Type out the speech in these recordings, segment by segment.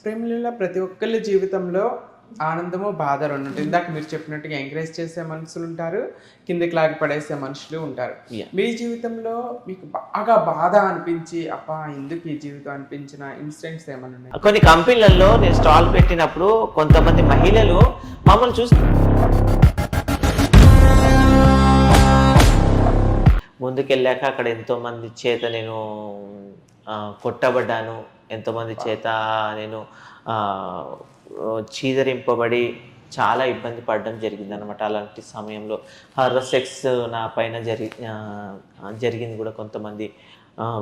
ప్రేమలీల ప్రతి ఒక్కళ్ళ జీవితంలో ఆనందము, బాధ రెండుంటాయి. ఇందాక మీరు చెప్పినట్టుగా ఎంకరేజ్ చేసే మనుషులుంటారు. కిందకి లాగి పడేసే మనుషులు ఉంటారు. యాహ్! మీ జీవితంలో మీకు బాగా బాధ అనిపించి, అబ్బా! ఎందుకు ఈ జీవితం అనిపించిన ఇన్సిడెంట్స్ ఏమన్నా ఉన్నాయా? కొన్ని కంపెనీలలో నేను స్టాల్ పెట్టినప్పుడు కొంతమంది మహిళలు మమ్మల్ని చూసి ముందుకెళ్ళాక అక్కడ ఎంతోమంది చేత నేను కొట్టబడ్డాను. ఎంతోమంది చేత నేను చీదరింపబడి చాలా ఇబ్బంది పడడం జరిగిందనమాట. అలాంటి సమయంలో సెక్స్ నా పైన జరిగింది కూడా. కొంతమంది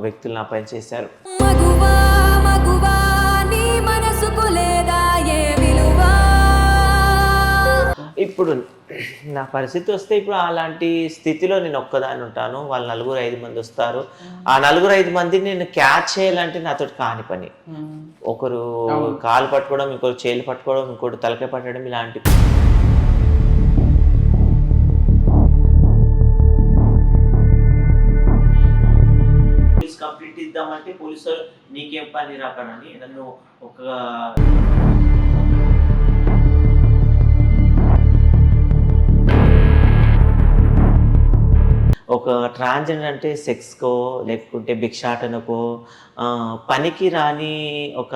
వ్యక్తులు నా పైన చేశారు. మగువా మగువా నీ మనసుకు లేదా ఏ విలువా. ఇప్పుడు నా పరిస్థితి వస్తే ఇప్పుడు అలాంటి స్థితిలో నేను ఒక్కదాన్ని ఉంటాను. వాళ్ళు 4-5 మంది వస్తారు. ఆ 4-5 మందిని నేను క్యాచ్ చేయాలంటే నాతోటి కాని పని. ఒకరు కాలు పట్టుకోవడం, ఇంకొకరు చేతులు పట్టుకోవడం, ఇంకోటి తలకాయ పట్టడం, ఇలాంటి కంప్లీట్ ఇద్దామంటే పోలీసు నీకేం పని రాకనని నన్ను ఒక ట్రాన్స్జెండర్ అంటే సెక్స్‌కో లేకుంటే భిక్షాటనకో పనికి రాని ఒక